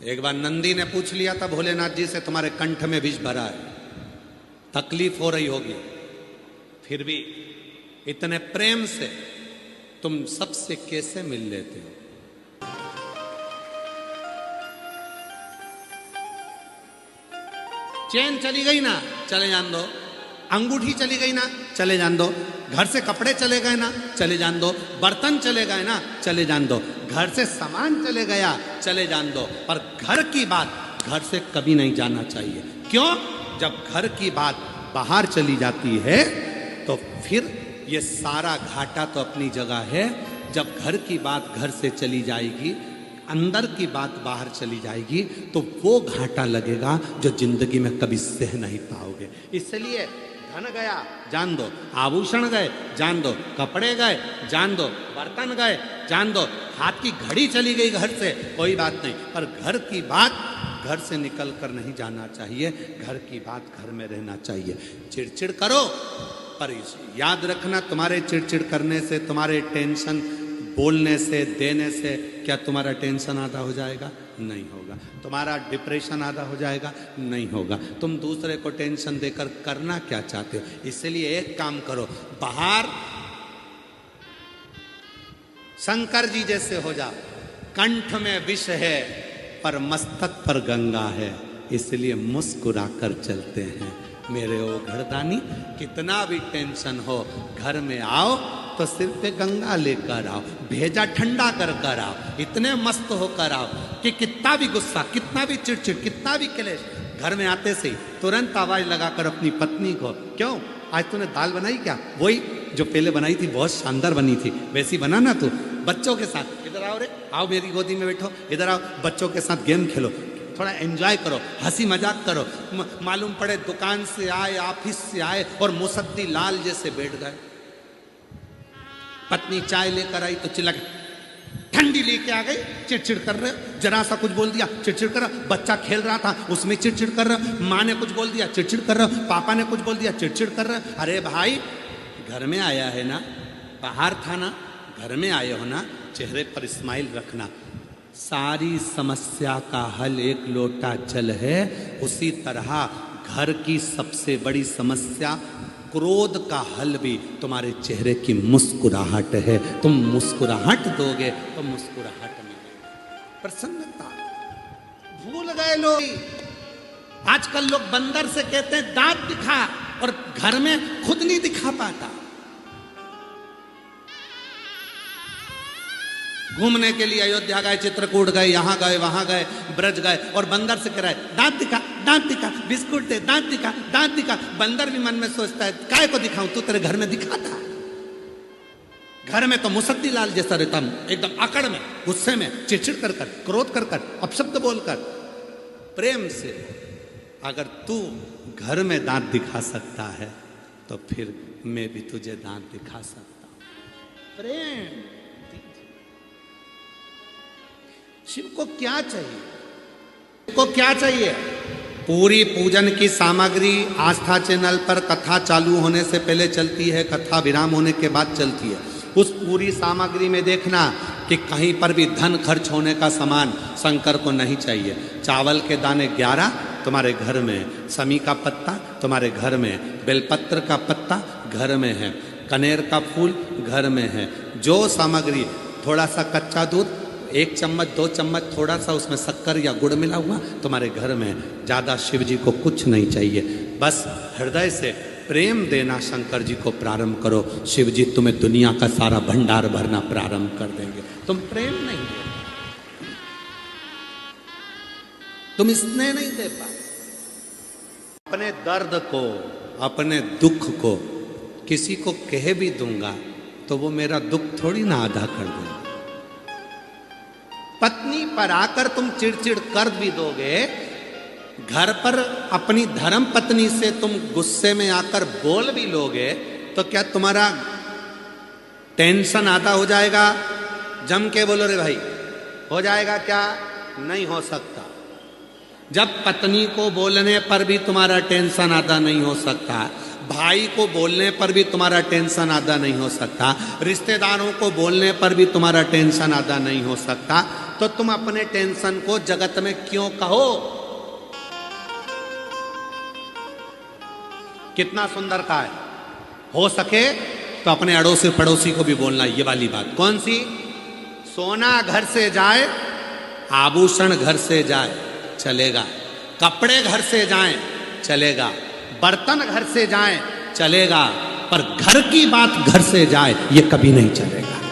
एक बार नंदी ने पूछ लिया था भोलेनाथ जी से, तुम्हारे कंठ में विष भरा है, तकलीफ हो रही होगी, फिर भी इतने प्रेम से तुम सबसे कैसे मिल लेते हो? चेन चली गई ना, चले जान दो। अंगूठी चली गई ना, चले जान दो। घर से कपड़े चले गए ना, चले जान दो। बर्तन चले गए ना, चले जान दो। घर से सामान चले गया, चले जान दो। पर घर की बात घर से कभी नहीं जाना चाहिए। क्यों? जब घर की बात बाहर चली जाती है तो फिर ये सारा घाटा तो अपनी जगह है। जब घर की बात घर से चली जाएगी, अंदर की बात बाहर चली जाएगी, तो वो घाटा लगेगा जो जिंदगी में कभी सह नहीं पाओगे। इसलिए धन गया जान दो, आभूषण गए जान दो, कपड़े गए जान दो, बर्तन गए जान दो, हाथ की घड़ी चली गई घर से, कोई बात नहीं, पर घर की बात घर से निकल कर नहीं जाना चाहिए। घर की बात घर में रहना चाहिए। चिड़चिड़ करो, पर याद रखना, तुम्हारे चिड़चिड़ करने से, तुम्हारे टेंशन बोलने से, देने से क्या तुम्हारा टेंशन आधा हो जाएगा? नहीं होगा। तुम्हारा डिप्रेशन आधा हो जाएगा? नहीं होगा। तुम दूसरे को टेंशन देकर करना क्या चाहते हो? इसलिए एक काम करो, बाहर शंकर जी जैसे हो जाओ। कंठ में विष है पर मस्तक पर गंगा है, इसलिए मुस्कुराकर चलते हैं। मेरे ओ घरदानी, कितना भी टेंशन हो, घर में आओ तो सिर पे गंगा लेकर आओ, भेजा ठंडा कर कर आओ, इतने मस्त होकर आओ कि कितना भी गुस्सा, कितना भी चिड़चिड़, कितना भी क्लेश, घर में आते से तुरंत आवाज लगाकर अपनी पत्नी को, क्यों आज तूने दाल बनाई क्या? वही जो पहले बनाई थी, बहुत शानदार बनी थी, वैसी बना ना तू। बच्चों के साथ इधर आओ रे, आओ मेरी गोदी में बैठो, इधर आओ, बच्चों के साथ गेम खेलो, थोड़ा एंजॉय करो, हंसी मजाक करो। मालूम पड़े दुकान से आए, ऑफिस से आए और मुसद्दी लाल जैसे बैठ गए। पत्नी चाय लेकर आई तो चिल्ला के, ठंडी लेके आ गई, चिड़चिड़ कर रहे हो, जरा सा कुछ बोल दिया चिड़चिड़ कर रहा। बच्चा खेल रहा था उसमें चिड़चिड़ कर रहा। माँ ने कुछ बोल दिया चिड़चिड़ कर रहा। पापा ने कुछ बोल दिया चिड़चिड़ कर रहा। अरे भाई, घर में आया है ना, बाहर था ना, घर में आए हो ना, चेहरे पर स्माइल रखना। सारी समस्या का हल एक लोटा जल है। उसी तरह घर की सबसे बड़ी समस्या क्रोध का हल भी तुम्हारे चेहरे की मुस्कुराहट है। तुम मुस्कुराहट दोगे तो मुस्कुराहट में प्रसन्नता। भूल गए लोग, आजकल लोग बंदर से कहते हैं दांत दिखा, और घर में खुद नहीं दिखा पाता। घूमने के लिए अयोध्या गए, चित्रकूट गए, यहां गए, वहां गए, ब्रज गए, और बंदर से कह रहा है दांत दिखा, दांत दिखा, बिस्कुट दे, दांत दिखा, दांत दिखा। बंदर भी मन में सोचता है काय को दिखाऊं, तू तेरे घर में दिखाता। घर में तो मुसद्दी लाल जैसा रहता हूं, एकदम अकड़ में, गुस्से में, चिड़चिड़ कर कर, क्रोध कर कर, अपशब्द बोलकर। प्रेम से अगर तू घर में दांत दिखा सकता है तो फिर मैं भी तुझे दांत दिखा सकता हूं। प्रेम। शिव को क्या चाहिए? शिव को क्या चाहिए? पूरी पूजन की सामग्री आस्था चैनल पर कथा चालू होने से पहले चलती है, कथा विराम होने के बाद चलती है। उस पूरी सामग्री में देखना कि कहीं पर भी धन खर्च होने का सामान शंकर को नहीं चाहिए। चावल के दाने 11 तुम्हारे घर में, समी का पत्ता तुम्हारे घर में, बेलपत्र का पत्ता घर में है, कनेर का फूल घर में है। जो सामग्री, थोड़ा सा कच्चा दूध, 1 चम्मच 2 चम्मच, थोड़ा सा उसमें शक्कर या गुड़ मिला हुआ तुम्हारे घर में। ज़्यादा शिव जी को कुछ नहीं चाहिए, बस हृदय से प्रेम देना शंकर जी को प्रारंभ करो। शिव जी तुम्हें दुनिया का सारा भंडार भरना प्रारंभ कर देंगे। तुम प्रेम नहीं दे, तुम स्नेह नहीं दे पाए। अपने दर्द को, अपने दुख को किसी को कह भी दूंगा तो वो मेरा दुख थोड़ी ना आधा कर देगा। पत्नी पर आकर तुम चिड़चिड़ कर भी दोगे, घर पर अपनी धर्म पत्नी से तुम गुस्से में आकर बोल भी लोगे, तो क्या तुम्हारा टेंशन आधा हो जाएगा? जम के बोलो रे भाई, हो जाएगा क्या? नहीं हो सकता। जब पत्नी को बोलने पर भी तुम्हारा टेंशन आधा नहीं हो सकता, भाई को बोलने पर भी तुम्हारा टेंशन आधा नहीं हो सकता, रिश्तेदारों को बोलने पर भी तुम्हारा टेंशन आधा नहीं हो सकता, तो तुम अपने टेंशन को जगत में क्यों कहो। कितना सुंदर कहा है। हो सके तो अपने अड़ोसी पड़ोसी को भी बोलना ये वाली बात। कौन सी? सोना घर से जाए, आभूषण घर से जाए, चलेगा। कपड़े घर से जाएं, चलेगा। बर्तन घर से जाएं, चलेगा। पर घर की बात घर से जाए, ये कभी नहीं चलेगा।